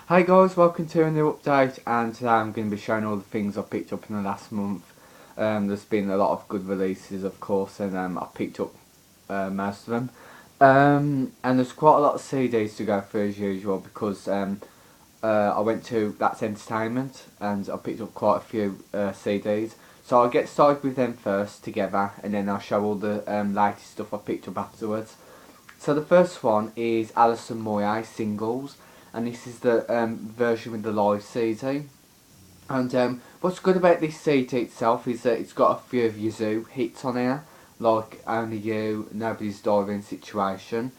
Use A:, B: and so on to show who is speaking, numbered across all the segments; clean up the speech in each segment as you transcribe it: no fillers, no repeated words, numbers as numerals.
A: Hi guys, welcome to a new update, and today I'm going to be showing all the things I picked up in the last month. There's been a lot of good releases of course, and I picked up most of them. And there's quite a lot of CDs to go through as usual because I went to That's Entertainment and I picked up quite a few CDs. So I'll get started with them first together, and then I'll show all the latest stuff I picked up afterwards. So the first one is Alison Moyet Singles, and this is the version with the live CD. And what's good about this CD itself is that it's got a few of Yazoo hits on here, like Only You, Nobody's Diving Situation.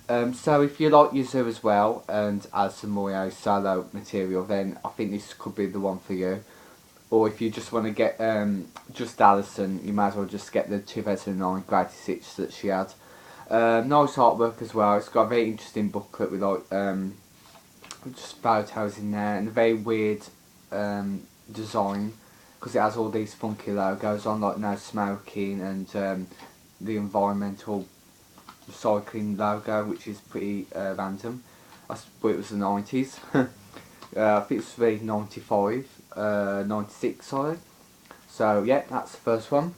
A: So if you like Yazoo as well, and Alison Moyet solo material, then I think this could be the one for you. Or if you just want to get just Alison, you might as well just get the 2009 greatest hits that she had. Nice artwork as well. It's got a very interesting booklet with like just photos in there and a very weird design because it has all these funky logos on, like no smoking and the environmental recycling logo, which is pretty random. But it was the 90s. I think it's really 95, 96, sorry. So yeah, that's the first one.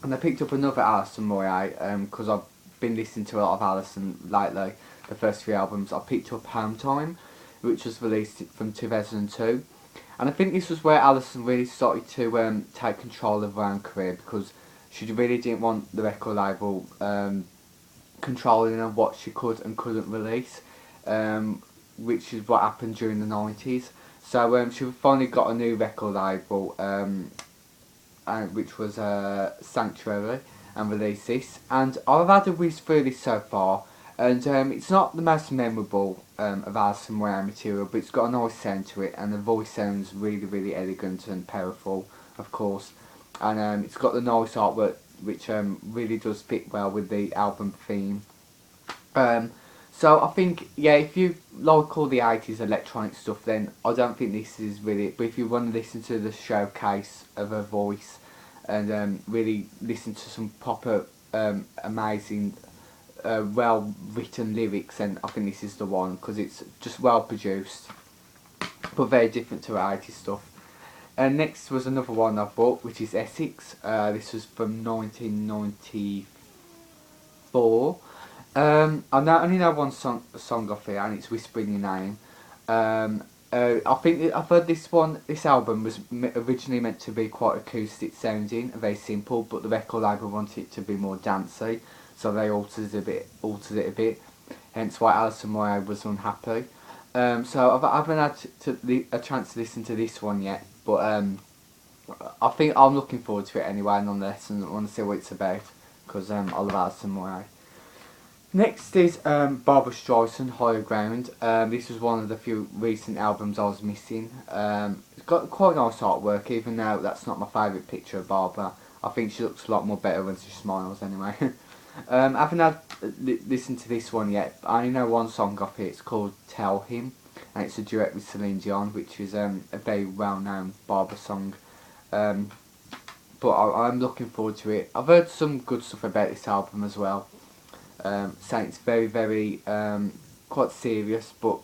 A: And I picked up another Alison Moyet because I've been listening to a lot of Alison lately. The first three albums. I picked up Home Time, which was released from 2002. And I think this was where Alison really started to take control of her own career, because she really didn't want the record label controlling on what she could and couldn't release, which is what happened during the 90s. So she finally got a new record label, which was Sanctuary, and released this. And I've had a whiz through this so far, and it's not the most memorable of Alison Moyet material, but it's got a nice sound to it, and the voice sounds really, really elegant and powerful, of course. And it's got the nice artwork, which really does fit well with the album theme. So I think, yeah, if you like all the 80s electronic stuff, then I don't think this is really it. But if you want to listen to the showcase of her voice and really listen to some proper, amazing, well written lyrics, then I think this is the one, because it's just well produced, but very different to her 80s stuff. And next was another one I bought, which is Essex. This was from 1994. I only know one song off here, and it's Whispering Your Name. I think I've heard this album was originally meant to be quite acoustic sounding, very simple, but the record label wanted it to be more dancey, so they altered it a bit. Hence why Alison Moyet was unhappy. So I haven't had a chance to listen to this one yet, but I think I'm looking forward to it anyway, nonetheless, and I want to see what it's about, because I love Alison Moyet. Next is Barbra Streisand, Higher Ground. This was one of the few recent albums I was missing. It's got quite nice artwork, even though that's not my favourite picture of Barbara. I think she looks a lot more better when she smiles anyway. I haven't had listened to this one yet, but I only know one song off it. It's called Tell Him, and it's a duet with Celine Dion, which is a very well-known Barbara song. But I'm looking forward to it. I've heard some good stuff about this album as well. Saying it's very, very quite serious, but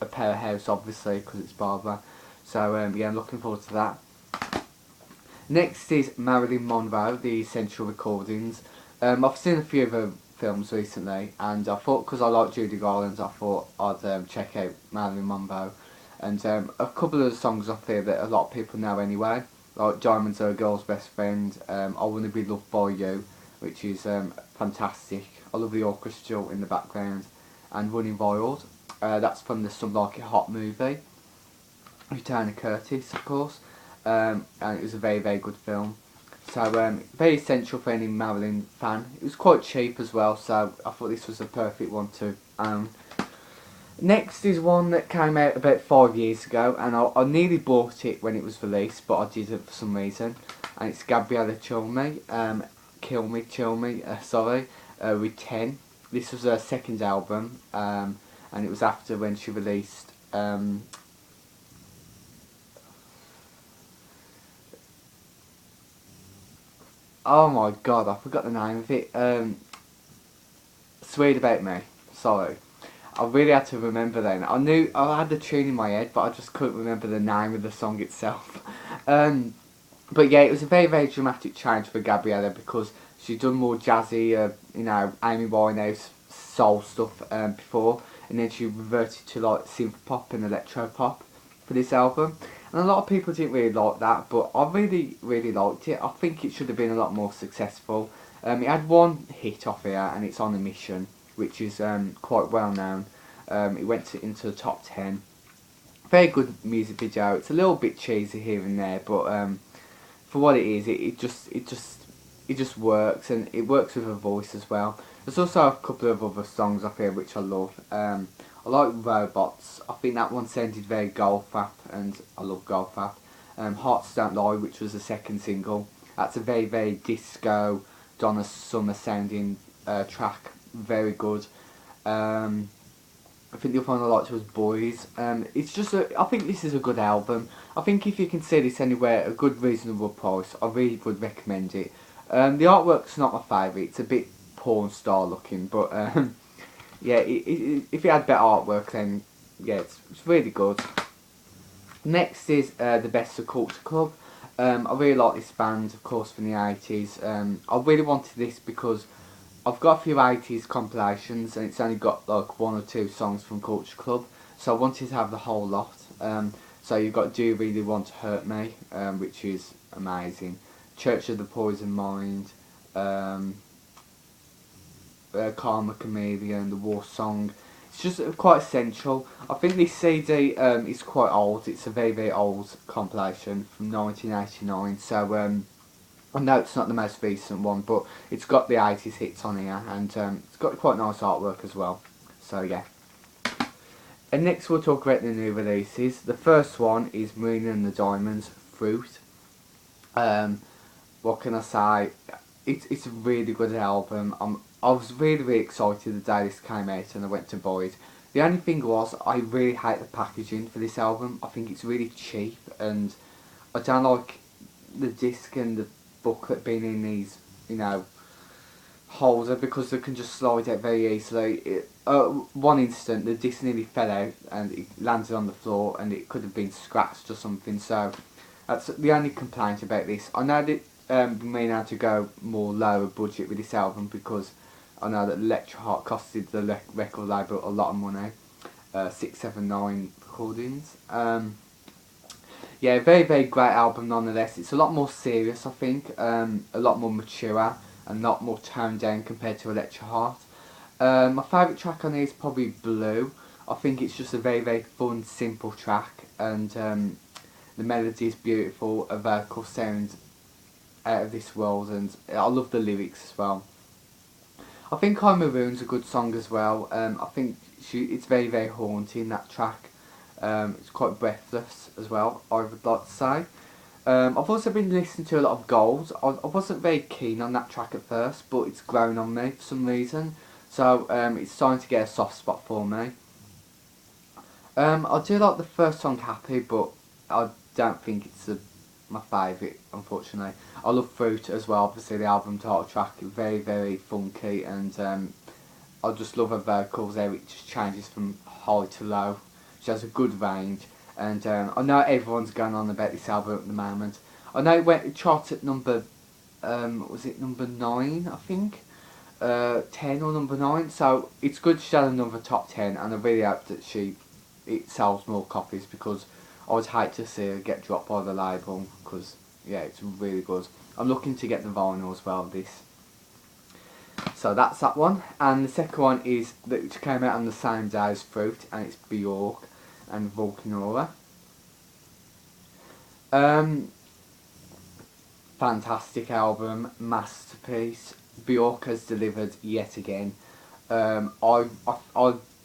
A: a powerhouse obviously because it's Barbara. So yeah, I'm looking forward to that. Next is Marilyn Monroe, The Essential Recordings. I've seen a few of her films recently, and I thought, because I like Judy Garland, I thought I'd check out Marilyn Monroe. And a couple of the songs off here that a lot of people know anyway, like Diamonds Are a Girl's Best Friend, I Wanna Be Loved by You, which is fantastic. I love the orchestra in the background, and Running Wild. That's from the Some Like It Hot movie, with Tony Curtis, of course, and it was a very, very good film. So very essential for any Marilyn fan. It was quite cheap as well, so I thought this was the perfect one to own. Next is one that came out about 5 years ago, and I nearly bought it when it was released, but I didn't for some reason. And it's Gabriella Cilmi, with 10. This was her second album, and it was after when she released oh my god, I forgot the name of it. Sweet About Me, sorry. I really had to remember then. I knew I had the tune in my head, but I just couldn't remember the name of the song itself. um, but yeah, it was a very, very dramatic change for Gabriella because she'd done more jazzy, Amy Winehouse soul stuff before, and then she reverted to like synth pop and electro pop for this album. And a lot of people didn't really like that, but I really, really liked it. I think it should have been a lot more successful. It had one hit off here, and it's On a Mission, which is quite well known. It went into the top 10. Very good music video. It's a little bit cheesy here and there, but for what it is, it just works, and it works with her voice as well. There's also a couple of other songs off here which I love. I like Robots. I think that one sounded very Goldfrapp, and I love Goldfrapp. Hearts Don't Lie, which was the second single. That's a very, very disco, Donna Summer sounding track. Very good. I think the other one I liked was Boys. It's just I think this is a good album. I think if you can see this anywhere at a good reasonable price, I really would recommend it. The artwork's not my favourite. It's a bit porn star looking, but yeah, if it had better artwork, then yeah, it's really good. Next is The Best of Culture Club. I really like this band, of course, from the 80s. I really wanted this because I've got a few 80s compilations, and it's only got like one or two songs from Culture Club, so I wanted to have the whole lot. So you've got Do You Really Want to Hurt Me, which is amazing. Church of the Poison Mind, Karma Chameleon, The War Song. It's just quite essential. I think this CD is quite old. It's a very, very old compilation from 1989, so I know it's not the most recent one, but it's got the 80s hits on here, and it's got quite nice artwork as well. So yeah. And next we'll talk about the new releases. The first one is Marina and the Diamonds, Fruit. What can I say? It's a really good album. I was really, really excited the day this came out and I went to buy it. The only thing was, I really hate the packaging for this album. I think it's really cheap, and I don't like the disc and the booklet being in these, holder, because they can just slide out very easily. One instant, the disc nearly fell out and it landed on the floor, and it could have been scratched or something. So that's the only complaint about this. I know that we may have to go more lower budget with this album, because I know that Electro Heart costed the record label a lot of money, 679 recordings. Yeah, very, very great album nonetheless. It's a lot more serious, I think, a lot more mature, and a lot more toned down compared to Electro Heart. My favourite track on here is probably Blue. I think it's just a very, very fun, simple track, and the melody is beautiful, a vocal sounds out of this world, and I love the lyrics as well. I think I'm Maroon's a good song as well. I think it's very, very haunting, that track. It's quite breathless as well, I would like to say. I've also been listening to a lot of Gold. I wasn't very keen on that track at first, but it's grown on me for some reason. So it's starting to get a soft spot for me. I do like the first song, Happy, but I don't think it's my favourite, unfortunately. I love Fruit as well, obviously the album title track, very, very funky, and I just love her vocals there. It just changes from high to low. She has a good range, and I know everyone's going on about this album at the moment. I know it charted at number, was it number 9, I think? 10 or number 9, so it's good she had another top 10, and I really hope that it sells more copies, because I would hate to see her get dropped by the label, because yeah, it's really good. I'm looking to get the vinyl as well, this. So that's that one, and the second one is which came out on the same day as Fruit, and it's Bjork and Volcanora. Fantastic album, masterpiece. Bjork has delivered yet again. I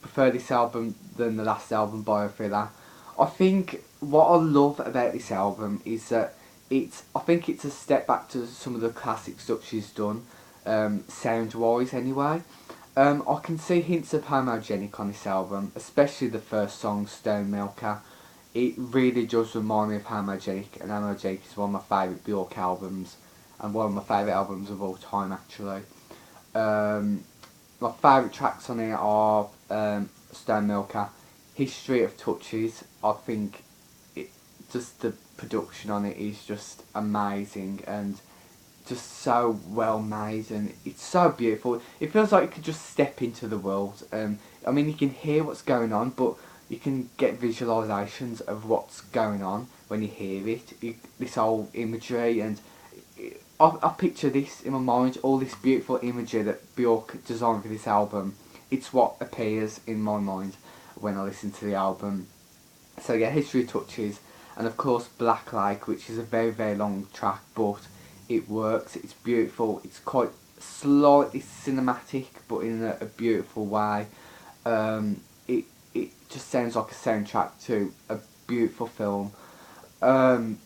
A: prefer this album than the last album, Biofiller. I think what I love about this album is that I think it's a step back to some of the classic stuff she's done, sound wise anyway. I can see hints of Homogenic on this album, especially the first song, Stone Milker. It really does remind me of Homogenic, and Homogenic is one of my favourite Bjork albums, and one of my favourite albums of all time, actually. My favourite tracks on here are Stone Milker. History of Touches, I think it, just the production on it is just amazing and just so well made, and it's so beautiful. It feels like you could just step into the world. I mean, you can hear what's going on, but you can get visualisations of what's going on when you hear it. This whole imagery, and I picture this in my mind, all this beautiful imagery that Bjork designed for this album. It's what appears in my mind when I listen to the album. So yeah, History Touches, and of course Black Lake, which is a very, very long track, but it works, it's beautiful, it's quite slightly cinematic, but in a beautiful way. It, it just sounds like a soundtrack to a beautiful film. Um,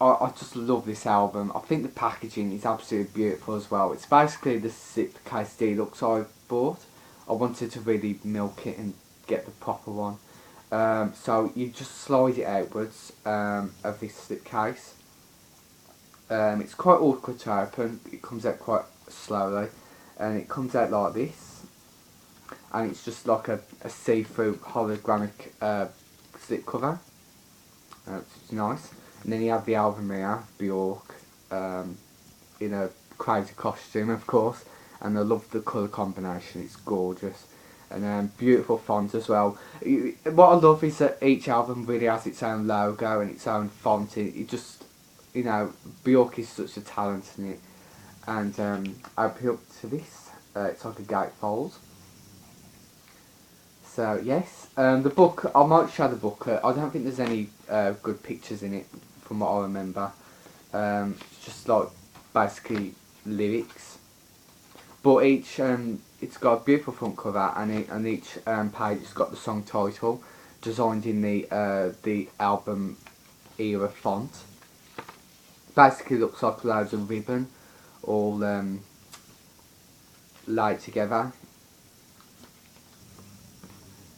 A: I just love this album. I think the packaging is absolutely beautiful as well. It's basically the slipcase deluxe I bought. I wanted to really milk it and get the proper one. So you just slide it outwards of this slipcase. It's quite awkward to open. It comes out quite slowly, and it comes out like this. And it's just like a see-through hologramic slip cover. It's nice. And then you have the album here, Bjork, in a crazy costume, of course. And I love the colour combination, it's gorgeous. And beautiful font as well. What I love is that each album really has its own logo and its own font. It just, Bjork is such a talent in it. And I put up to this. It's like a gatefold. So yes, the book, I might show the book. I don't think there's any good pictures in it from what I remember. It's just like basically lyrics. But each, it's got a beautiful front cover, and each page has got the song title, designed in the album era font. Basically looks like loads of ribbon, all laid together.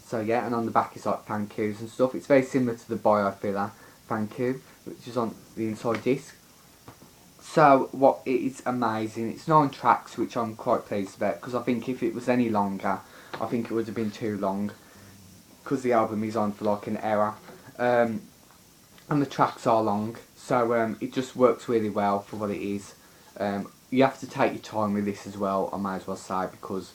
A: So yeah, and on the back is like thank yous and stuff. It's very similar to the bio filler, thank you, which is on the inside disc. So what, it is amazing. It's 9 tracks, which I'm quite pleased about, because I think if it was any longer, I think it would have been too long, because the album is on for like an hour, and the tracks are long, so it just works really well for what it is. You have to take your time with this as well, I might as well say, because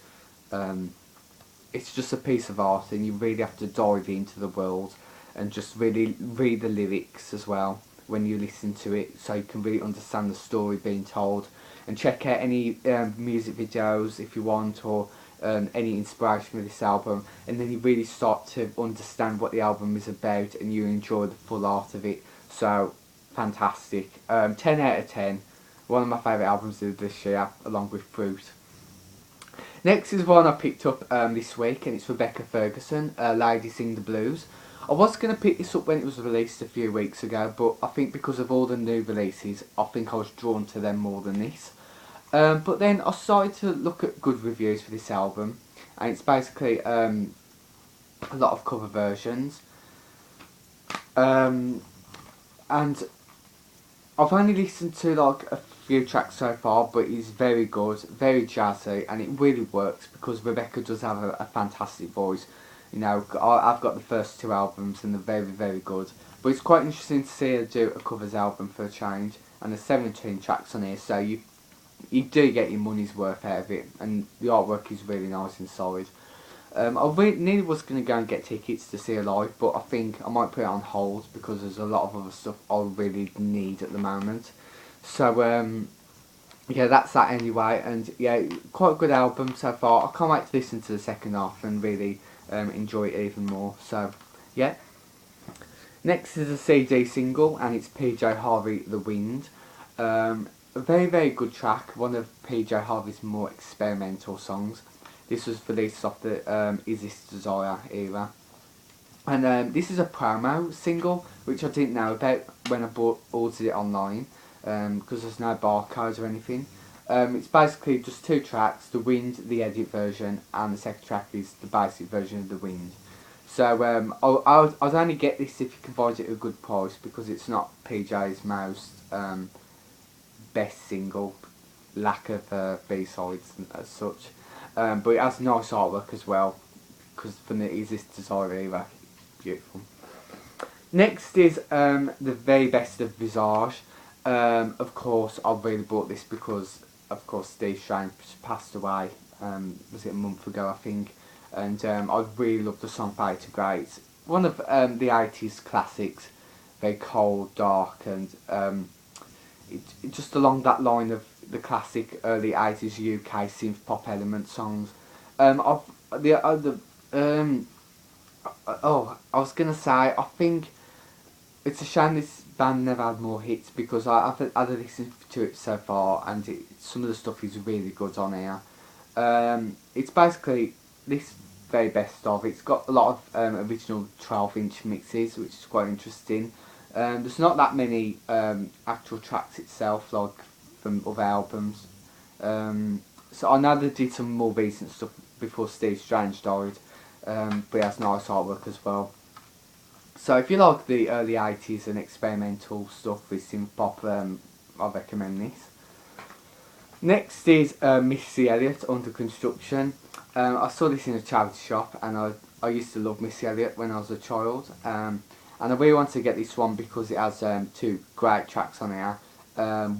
A: it's just a piece of art, and you really have to dive into the world and just really read the lyrics as well when you listen to it, so you can really understand the story being told. And check out any music videos if you want, or any inspiration for this album, and then you really start to understand what the album is about, and you enjoy the full art of it. So fantastic. 10 out of 10. One of my favourite albums of this year, along with Fruit. Next is one I picked up this week, and it's Rebecca Ferguson, Lady Sing the Blues. I was going to pick this up when it was released a few weeks ago, but I think because of all the new releases, I think I was drawn to them more than this. But then I started to look at good reviews for this album, and it's basically a lot of cover versions. And I've only listened to like a few tracks so far, but it's very good, very jazzy, and it really works because Rebecca does have a fantastic voice. I've got the first 2 albums and they're very, very good. But it's quite interesting to see her do a covers album for a change, and there's 17 tracks on here, so you do get your money's worth out of it, and the artwork is really nice inside. I nearly was going to go and get tickets to see her live, but I think I might put it on hold because there's a lot of other stuff I really need at the moment. So yeah, that's that anyway, and yeah, quite a good album so far. I can't wait to listen to the second half and really enjoy it even more. So yeah. Next is a CD single, and it's PJ Harvey The Wind. A very, very good track, one of PJ Harvey's more experimental songs. This was released off the Is This Desire era. And this is a promo single, which I didn't know about when I ordered it online, because there's no barcodes or anything. It's basically just 2 tracks, The Wind, the edit version, and the second track is the basic version of The Wind. So I'd only get this if you can find it at a good price, because it's not PJ's most best single, lack of B-sides as such. But it has nice artwork as well, because from the Easiest Desire era, beautiful. Next is the very best of Visage. Of course, I really bought this because, of course, Steve Strange passed away. Was it a month ago, I think? And I really love the song "Fade to Grey." It's one of the 80s classics, very cold, dark, and it just along that line of the classic early 80s UK synth pop element songs. I've the other oh, I was gonna say, I think it's a shame this band never had more hits because I've listened to it so far, and some of the stuff is really good on here. It's basically this very best of. It's got a lot of original 12-inch mixes, which is quite interesting. There's not that many actual tracks itself, like from other albums. So I know they did some more recent stuff before Steve Strange died, but he has nice artwork as well. So if you like the early 80s and experimental stuff with synth pop, I recommend this. Next is Missy Elliott, Under Construction. I saw this in a charity shop, and I used to love Missy Elliott when I was a child. And I really want to get this one because it has two great tracks on here,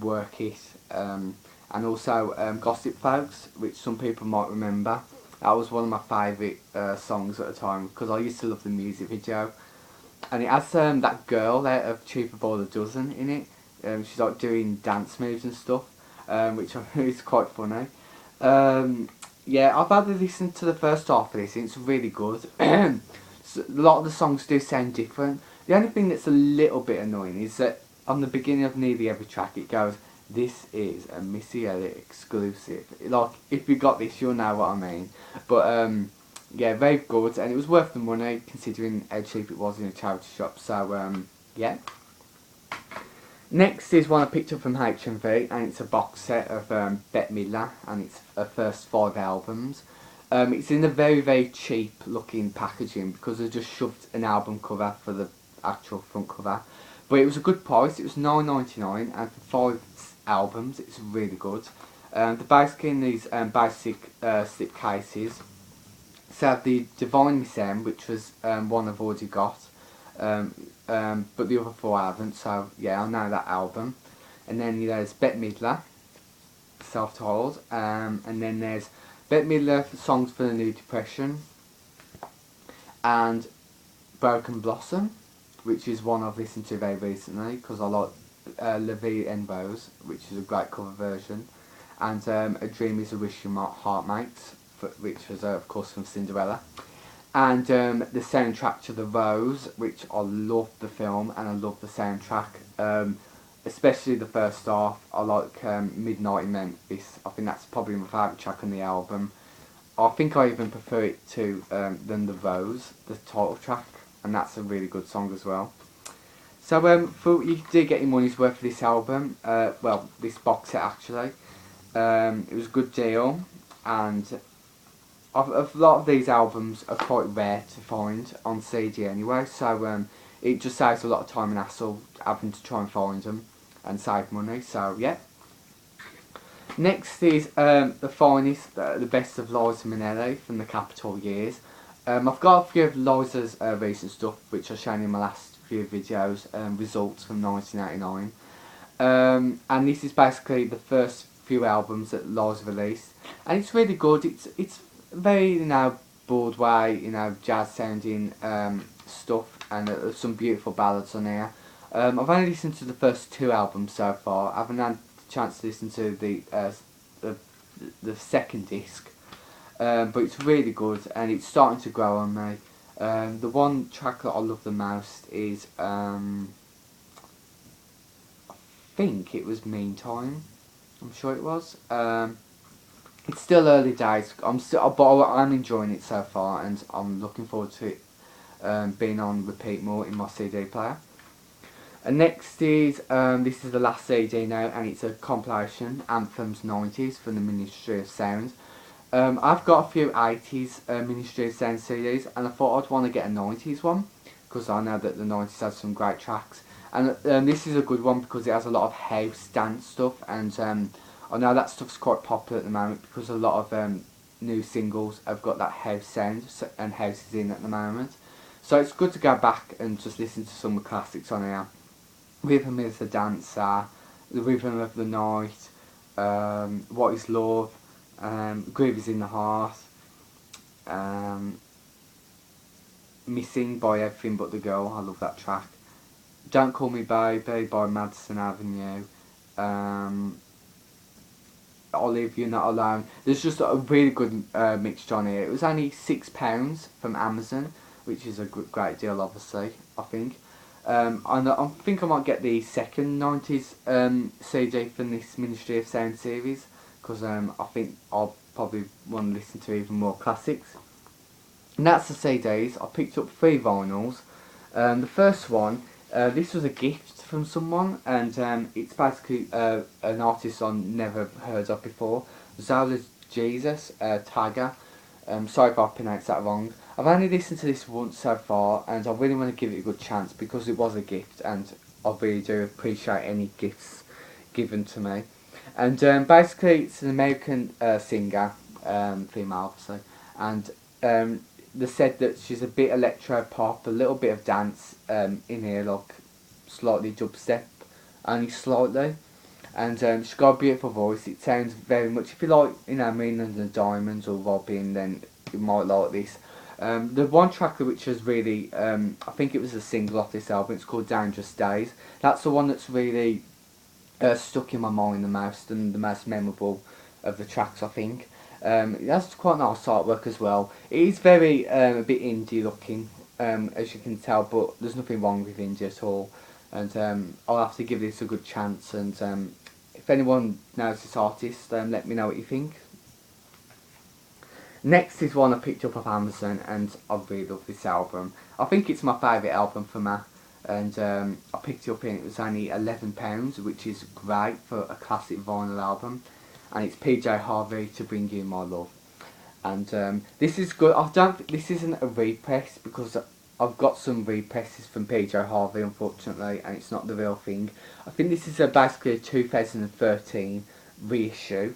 A: Work It, and also Gossip Folks, which some people might remember. That was one of my favourite songs at the time because I used to love the music video. And it has that girl there of Cheaper by the Dozen in it. She's like doing dance moves and stuff, which I think is quite funny. Yeah, I've had to listen to the first half of this, and it's really good. So a lot of the songs do sound different. The only thing that's a little bit annoying is that on the beginning of nearly every track it goes, "This is a Missy Elliott exclusive." Like, if you got this, you'll know what I mean. But yeah, very good, and it was worth the money considering how cheap it was in a charity shop. So yeah. Next is one I picked up from HMV, and it's a box set of Bette Midler, and it's her first 5 albums. It's in a very cheap looking packaging because they just shoved an album cover for the actual front cover. But it was a good price. It was $9.99, and for 5 albums, it's really good. They're basically in these basic slip cases. So I have the Divine Miss M, which was one I've already got, but the other 4 I haven't, so yeah, I know that album. And then there's Bette Midler, self-titled, and then there's Bette Midler, Songs for the New Depression, and Broken Blossom, which is one I've listened to very recently, because I like La Vie en Rose, which is a great cover version, and A Dream is a Wish Your Heart Makes, which was of course from Cinderella, and the soundtrack to The Rose, which I love the film and I love the soundtrack, especially the first half. I like Midnight in Memphis. I think that's probably my favourite track on the album. I think I even prefer it to than The Rose, the title track, and that's a really good song as well. So for you do get your money's worth for this album, well, this box set actually. It was a good deal, and a lot of these albums are quite rare to find on CD anyway, so it just saves a lot of time and hassle having to try and find them and save money, so yeah. Next is the finest, the best of Liza Minnelli from the Capitol years. I've got a few of Liza's recent stuff, which I've shown in my last few videos, results from 1989. And this is basically the first few albums that Liza released, and it's really good. It's very, Broadway, jazz sounding stuff, and some beautiful ballads on here. I've only listened to the first 2 albums so far. I haven't had a chance to listen to the second disc, but it's really good, and it's starting to grow on me. The one track that I love the most is I think it was Meantime. I'm sure it was. It's still early days. But I'm enjoying it so far, and I'm looking forward to it being on repeat more in my CD player. And next is this is the last CD now, and it's a compilation, Anthems 90s from the Ministry of Sound. I've got a few 80s Ministry of Sound CDs, and I thought I'd want to get a 90s one because I know that the 90s has some great tracks. And this is a good one because it has a lot of house dance stuff, and I know that stuff's quite popular at the moment because a lot of new singles have got that house sound, and house is in at the moment. So it's good to go back and just listen to some of the classics on here. Rhythm is the Dancer, The Rhythm of the Night, What is Love, Groove is in the Heart, um, Missing by Everything But the Girl, I love that track. Don't Call Me Baby by Madison Avenue, um, Olive, You're Not Alone. There's just a really good mixture on here. It was only £6 from Amazon, which is a great deal, obviously, I think. And I think I might get the second 90s CD from this Ministry of Sound series, because I think I'll probably want to listen to even more classics. And that's the CDs. I picked up 3 vinyls. The first one, this was a gift from someone, and it's basically an artist I've never heard of before, Zola Jesus, Tiger. Sorry if I pronounced that wrong. I've only listened to this once so far, and I really want to give it a good chance because it was a gift, and I really do appreciate any gifts given to me. And basically, it's an American singer, female obviously, and they said that she's a bit electro pop, a little bit of dance in here, like slightly dubstep, only slightly. And she's got a beautiful voice. It sounds very much, if you like, Marina and the Diamonds or Robin, then you might like this. The one track which was really, I think it was a single off this album, it's called Dangerous Days. That's the one that's really stuck in my mind the most, and the most memorable of the tracks, I think. It has quite nice artwork as well. It is very a bit indie looking, as you can tell, but there's nothing wrong with indie at all. And I'll have to give this a good chance, and if anyone knows this artist, let me know what you think. Next is one I picked up off Amazon, and I really love this album. I think it's my favourite album from her, and I picked it up and it was only £11, which is great for a classic vinyl album. And it's PJ Harvey, To Bring You My Love. And this is good. I don't think this isn't a repress, because I've got some represses from PJ Harvey, unfortunately, and it's not the real thing. I think this is basically a 2013 reissue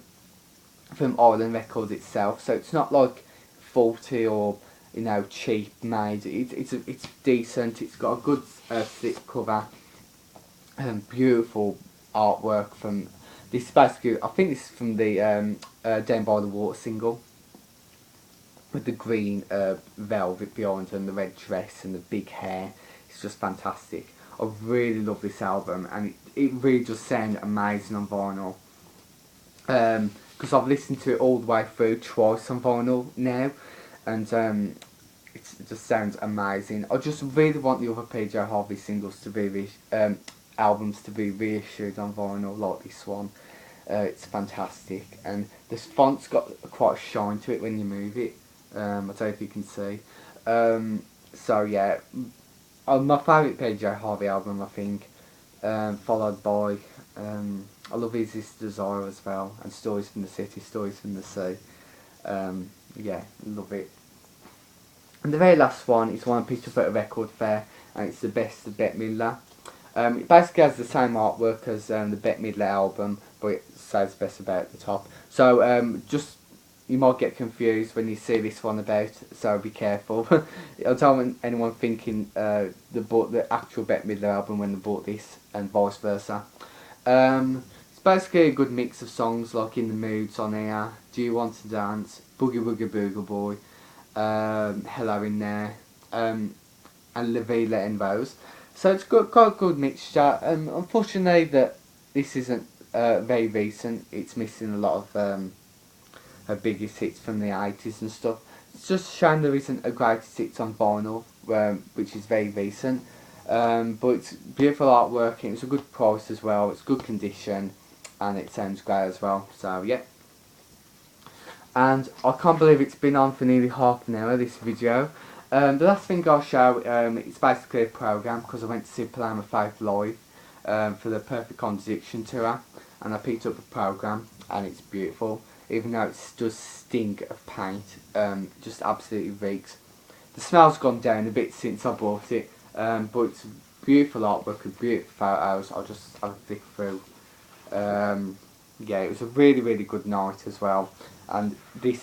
A: from Island Records itself, so it's not like faulty or cheap made. It's decent. It's got a good slip cover and beautiful artwork from this. Basically, I think this is from the Down by the Water single, with the green velvet behind and the red dress and the big hair. It's just fantastic. I really love this album, and it really does sound amazing on vinyl. Because I've listened to it all the way through twice on vinyl now, and it just sounds amazing. I just really want the other PJ Harvey singles to be albums to be reissued on vinyl like this one. It's fantastic, and this font's got quite a shine to it when you move it. I don't know if you can see. So yeah, my favourite PJ Harvey album, I think, followed by I love Is This Desire as well, and Stories from the City, Stories from the Sea. Yeah, love it. And the very last one is one I picked up at a record fair, and it's The Best of Bette Midler. It basically has the same artwork as the Bette Midler album, but it says Best about at the top. So just, you might get confused when you see this one about, so be careful. I don't want anyone thinking they bought the actual Bette Midler album when they bought this, and vice versa. It's basically a good mix of songs like In the Moods on here, Do You Want to Dance, Boogie Woogie Boogie Boy, Hello in There, and La Vie Letting Rose. So it's got a good mixture. Unfortunately that this isn't very recent. It's missing a lot of her biggest hits from the 80s and stuff. It's just a shame there isn't a greatest hits on vinyl, which is very recent. But it's beautiful artwork, and it's a good price as well. It's good condition, and it sounds great as well. So yeah. And I can't believe it's been on for nearly half an hour, this video. The last thing I'll show, it's basically a programme, because I went to see Paloma Faith live for the Perfect Contradiction tour, and I picked up the programme, and it's beautiful. Even though it does stink of paint, just absolutely reeks. The smell's gone down a bit since I bought it, but it's beautiful artwork and beautiful photos. I'll just have a flick through. yeah, it was a really really good night as well. And this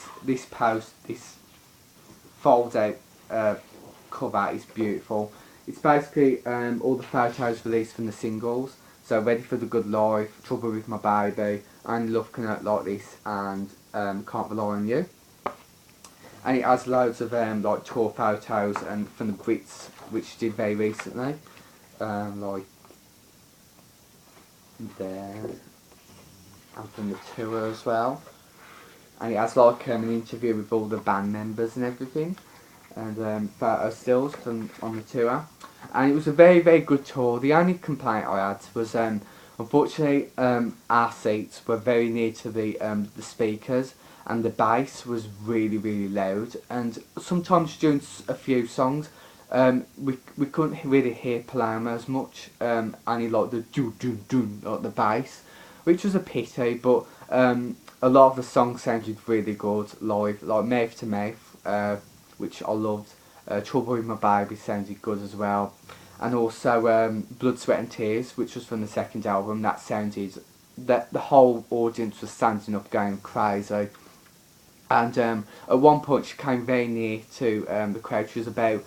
A: fold out cover is beautiful. It's basically all the photos released from the singles. So Ready for the Good Life, Trouble with My Baby, and Love Can Hurt Like This, and Can't Rely on You. And it has loads of like tour photos and from the Brits, which she did very recently, like there, and from the tour as well. And it has like an interview with all the band members and everything, and photo stills from on the tour. And it was a very very good tour. The only complaint I had was unfortunately our seats were very near to the speakers, and the bass was really really loud. And sometimes during a few songs, we couldn't really hear Paloma as much. Only like the do do do like the bass, which was a pity. But a lot of the songs sounded really good live, like Mouth to Mouth, which I loved. Trouble with My Baby sounded good as well, and also Blood, Sweat and Tears, which was from the second album. That sounded, that the whole audience was standing up going crazy. And at one point she came very near to the crowd. She was about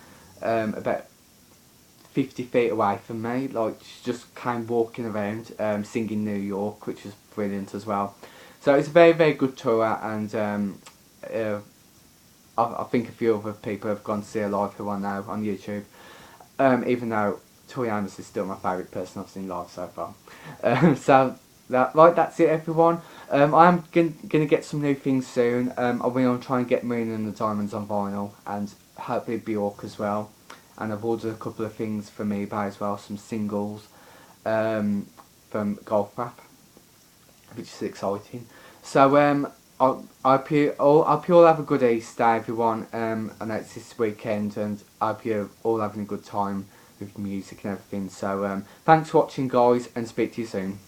A: 50 feet away from me. Like, she just came walking around singing New York, which was brilliant as well. So it's a very very good tour, and I think a few other people have gone to see her live who I know on YouTube. Even though Tori Amos is still my favourite person I've seen live so far. So that's it, everyone. I am gonna get some new things soon. I'll be on trying to get Marina and the Diamonds on vinyl, and hopefully Bjork as well. And I've ordered a couple of things from eBay as well, some singles from Golf Rap, which is exciting. So I hope you all have a good Easter, everyone. I know it's this weekend, and I hope you're all having a good time with music and everything. So thanks for watching, guys, and speak to you soon.